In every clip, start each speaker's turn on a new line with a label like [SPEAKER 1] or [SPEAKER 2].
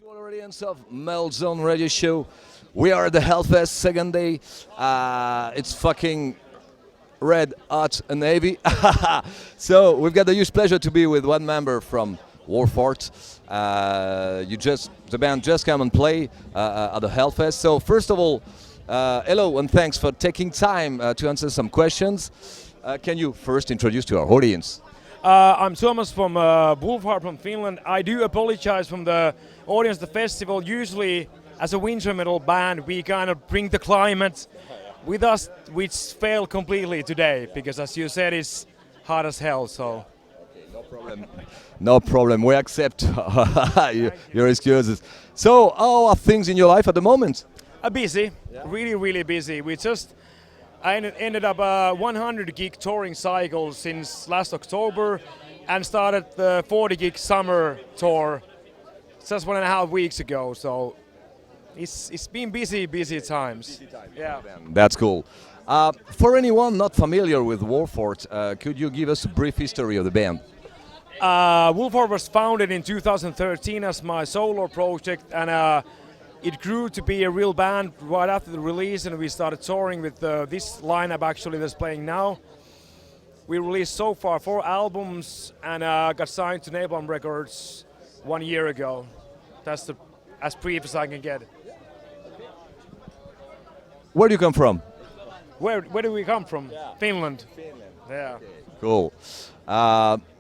[SPEAKER 1] To all audience of Melzone Radio Show, we are at the Hellfest second day. It's fucking red hot and heavy. So we've got the huge pleasure to be with one member from WOLFHEART. The band just come and play at the Hellfest. So first of all, hello and thanks for taking time to answer some questions. Can you first introduce to our audience?
[SPEAKER 2] I'm Tuomas from WOLFHEART from Finland. I do apologize from the audience of the festival. Usually, as a winter metal band, we kind of bring the climate with us, which failed completely today because, as you said, it's hot as hell. So,
[SPEAKER 1] No problem. No problem. We accept your excuses. So, how are things in your life at the moment?
[SPEAKER 2] Busy, really busy. I ended up a 100 gig touring cycle since last October and started the 40 gig summer tour just 1.5 weeks ago. So it's been busy times. Yeah.
[SPEAKER 1] That's cool. For anyone not familiar with WOLFHEART, could you give us a brief history of the band?
[SPEAKER 2] WOLFHEART was founded in 2013 as my solo project, and it grew to be a real band right after the release, and we started touring with this lineup actually that's playing now. We released so far 4 albums and got signed to Napalm Records 1 year ago. That's as brief as I can get.
[SPEAKER 1] Where do you come from?
[SPEAKER 2] Where do we come from? Finland. Yeah.
[SPEAKER 1] Cool.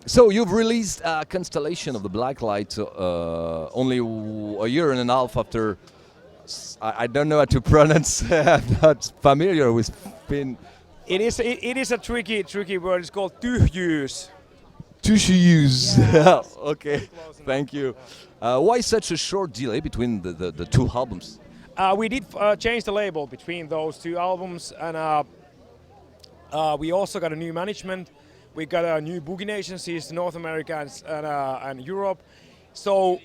[SPEAKER 1] So you've released Constellation of the Black Light only a year and a half after. I don't know how to pronounce. I'm not familiar with Finn.
[SPEAKER 2] It is a tricky word. It's called tyhjyys.
[SPEAKER 1] Tyhjyys. Okay. Thank you. Why such a short delay between the 2 albums?
[SPEAKER 2] We did change the label between those 2 albums, and we also got a new management. We got a new booking agencies, North America and Europe. So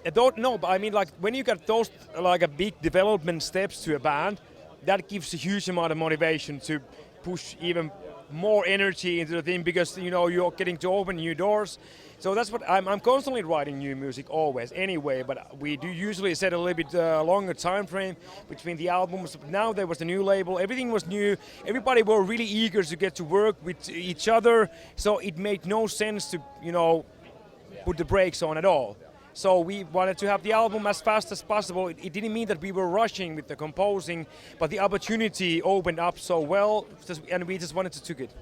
[SPEAKER 2] I don't know, but I mean, like when you got those like a big development steps to a band, that gives a huge amount of motivation to push even more energy into the thing because you're getting to open new doors. So that's what I'm constantly writing new music always anyway, but we do usually set a little bit longer time frame between the albums. Now there was a new label, everything was new, everybody were really eager to get to work with each other, so it made no sense to put the brakes on at all. So we wanted to have the album as fast as possible. It didn't mean that we were rushing with the composing, but the opportunity opened up so well, and we just wanted to take it.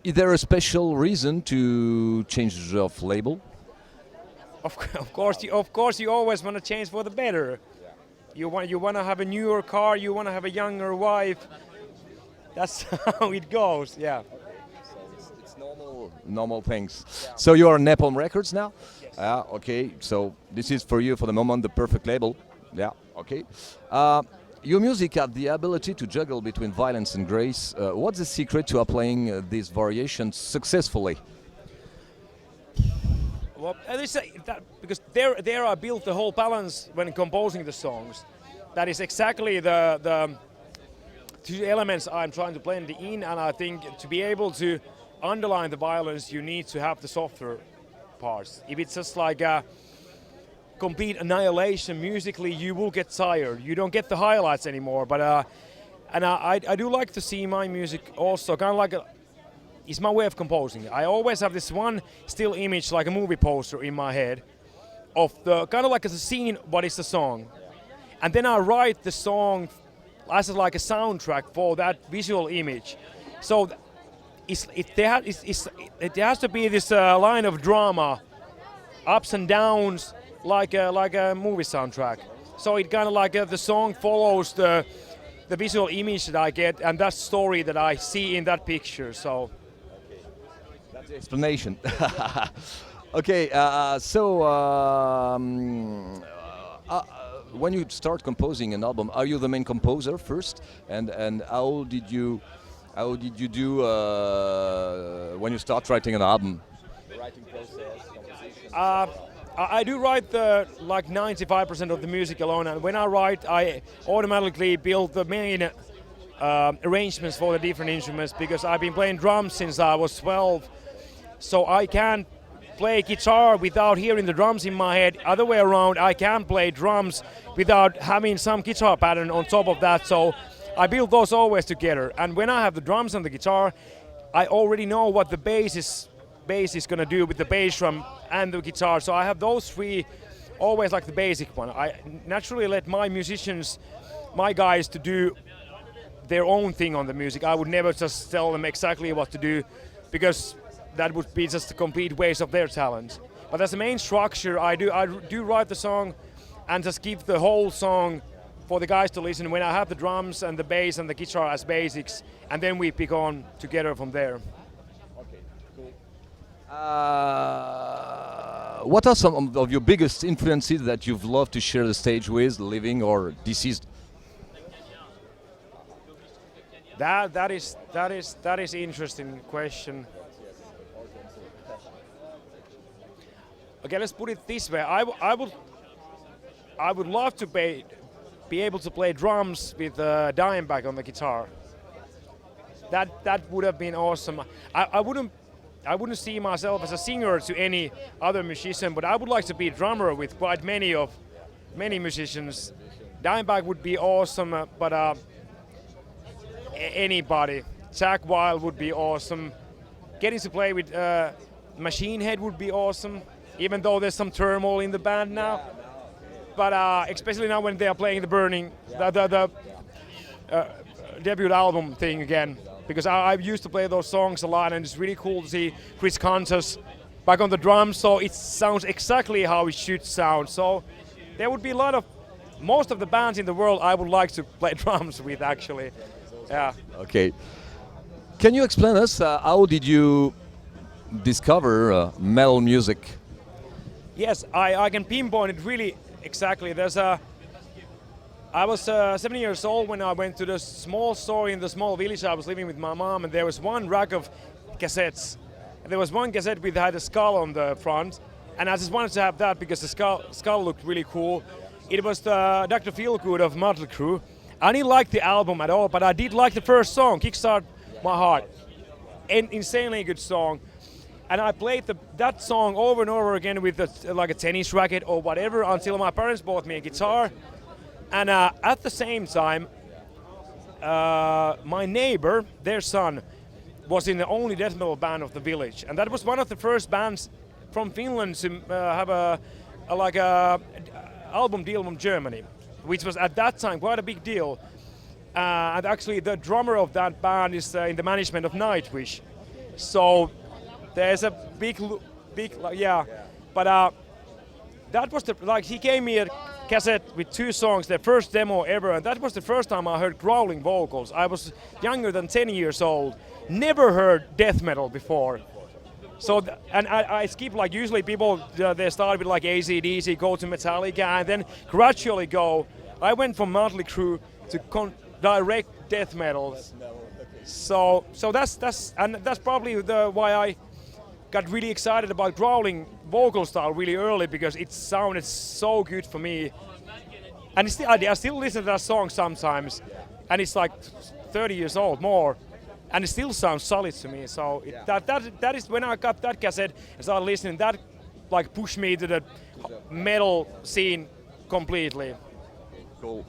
[SPEAKER 1] Is there a special reason to change of label?
[SPEAKER 2] Of course, you always want to change for the better. You want to have a newer car, you want to have a younger wife. That's how it goes. Yeah.
[SPEAKER 1] It's normal things. So you are Napalm Records now? Yes. Okay. So this is for you for the moment the perfect label. Yeah. Okay. Your music had the ability to juggle between violence and grace. What's the secret to applying these variations successfully?
[SPEAKER 2] Well, because there I built the whole balance when composing the songs. That is exactly the 2 elements I'm trying to blend in, and I think to be able to underline the violence, you need to have the softer parts. If it's just like a complete annihilation musically, you will get tired. You don't get the highlights anymore. But I do like to see my music also kind of like it's my way of composing. I always have this one still image, like a movie poster in my head, of the kind of like as a scene, what is the song, and then I write the song as like a soundtrack for that visual image. So it has to be this line of drama, ups and downs, like a movie soundtrack. So it kind of like the song follows the visual image that I get and that story that I see in that picture. So
[SPEAKER 1] that's the explanation. Okay, when you start composing an album, are you the main composer first? And how did you do when you start writing an album?
[SPEAKER 3] The writing process, composition.
[SPEAKER 2] I do write the like 95% of the music alone, and when I write, I automatically build the main arrangements for the different instruments because I've been playing drums since I was 12, so I can't play guitar without hearing the drums in my head. Other way around, I can't play drums without having some guitar pattern on top of that. So I build those always together. And when I have the drums and the guitar, I already know what the bass is gonna do with the bass drum and the guitar. So I have those three always like the basic one. I naturally let my musicians, my guys, to do their own thing on the music. I would never just tell them exactly what to do, because that would be just a complete waste of their talent. But as the main structure, I do write the song and just give the whole song for the guys to listen when I have the drums and the bass and the guitar as basics, and then we pick on together from there.
[SPEAKER 3] Okay, cool.
[SPEAKER 1] What are some of your biggest influences that you've loved to share the stage with, living or deceased?
[SPEAKER 2] That is interesting question. Okay, let's put it this way. I would love to be able to play drums with Dimebag on the guitar. That would have been awesome. I wouldn't see myself as a singer to any other musician, but I would like to be a drummer with quite many musicians. Dimebag would be awesome, but anybody. Jack Wild would be awesome. Getting to play with Machine Head would be awesome, even though there's some turmoil in the band now. But especially now when they are playing the Burning, the debut album thing again. Because I used to play those songs a lot, and it's really cool to see Chris Contas back on the drums, so it sounds exactly how it should sound. So there would be most of the bands in the world I would like to play drums with, actually. Yeah.
[SPEAKER 1] Okay. Can you explain us how did you discover metal music?
[SPEAKER 2] Yes, I can pinpoint it really exactly. I was 7 years old when I went to the small store in the small village I was living with my mom, and there was one rack of cassettes. And there was one cassette with had a skull on the front, and I just wanted to have that because the skull looked really cool. It was the Dr. Feelgood of Motley Crue. I didn't like the album at all, but I did like the first song, Kickstart My Heart. An insanely good song. And I played that song over and over again with like a tennis racket or whatever until my parents bought me a guitar. And at the same time, my neighbor, their son, was in the only death metal band of the village. And that was one of the first bands from Finland to have a album deal from Germany, which was at that time quite a big deal. And actually the drummer of that band is in the management of Nightwish. So there's a big, yeah. But that was he gave me a cassette with 2 songs, the first demo ever, and that was the first time I heard growling vocals. I was younger than 10 years old, never heard death metal before. So, and I skip, usually people, they start with AC/DC, go to Metallica, and then gradually go. I went from Motley Crue to direct death metal. So that's probably why I got really excited about growling vocal style really early, because it sounded so good for me. And I still listen to that song sometimes, and it's 30 years old more, and it still sounds solid to me. So that is when I got that cassette and started listening. That pushed me to the metal scene completely.
[SPEAKER 1] Cool.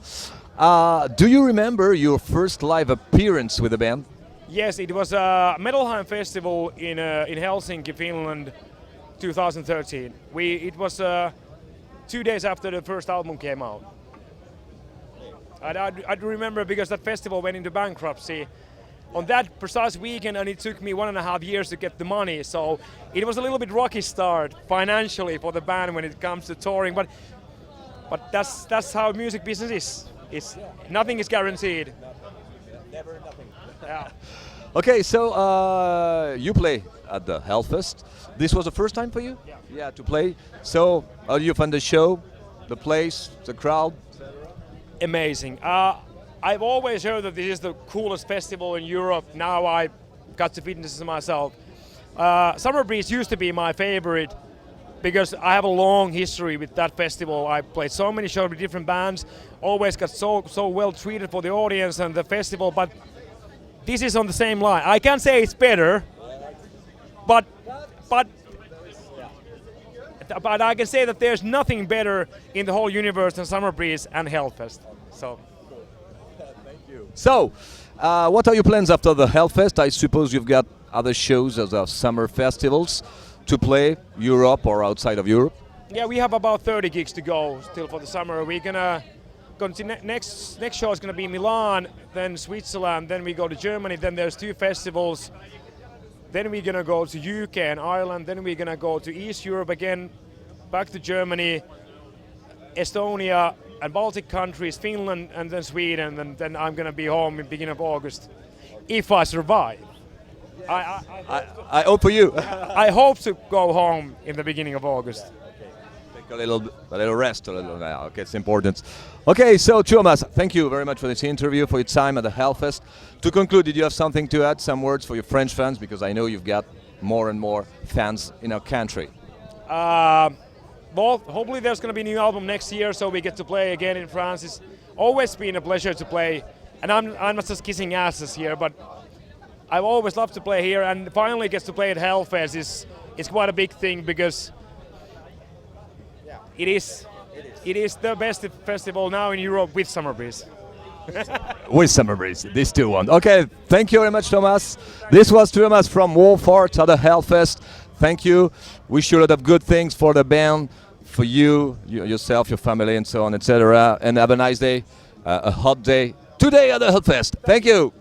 [SPEAKER 1] Do you remember your first live appearance with the band?
[SPEAKER 2] Yes, it was a Metalheim festival in Helsinki, Finland, 2013. It was 2 days after the first album came out. I do remember because that festival went into bankruptcy on that precise weekend, and it took me 1.5 years to get the money. So it was a little bit rocky start financially for the band when it comes to touring. But that's how music business is. Nothing is guaranteed.
[SPEAKER 3] Never nothing.
[SPEAKER 2] Yeah.
[SPEAKER 1] Okay, so you play at the Hellfest. This was the first time for you? Yeah, to play. So how do you find the show, the place, the crowd?
[SPEAKER 2] Amazing. I've always heard that this is the coolest festival in Europe. Now I got to witness it myself. Summer Breeze used to be my favorite because I have a long history with that festival. I played so many shows with different bands, always got so well treated for the audience and the festival, but this is on the same line. I can't say it's better, but but I can say that there's nothing better in the whole universe than Summer Breeze and Hellfest. So.
[SPEAKER 1] So, what are your plans after the Hellfest? I suppose you've got other shows as summer festivals to play, Europe or outside of Europe.
[SPEAKER 2] Yeah, we have about 30 gigs to go still for the summer. We're gonna continue. Next show is gonna be Milan, then Switzerland, then we go to Germany. Then there's 2 festivals. Then we're gonna go to UK and Ireland. Then we're gonna go to East Europe again, back to Germany, Estonia and Baltic countries, Finland, and then Sweden. And then I'm gonna be home in the beginning of August, if I survive.
[SPEAKER 1] I hope for you.
[SPEAKER 2] I hope to go home in the beginning of August.
[SPEAKER 1] Take a little rest. Okay, it's important. Okay, so Tuomas, thank you very much for this interview, for your time at the Hellfest. To conclude, did you have something to add, some words for your French fans? Because I know you've got more and more fans in our country.
[SPEAKER 2] Well, hopefully there's going to be a new album next year, so we get to play again in France. It's always been a pleasure to play, and I'm not just kissing asses here, but I've always loved to play here, and finally get to play at Hellfest is quite a big thing, because it is the best festival now in Europe with Summer Breeze.
[SPEAKER 1] With Summer Breeze, these two ones. Okay, thank you very much, Tuomas. This was Tuomas from WOLFHEART at the Hellfest. Thank you. Wish you a lot of good things for the band, for you, yourself, your family, and so on, etc. And have a nice day, a hot day today at the Hellfest. Thank you.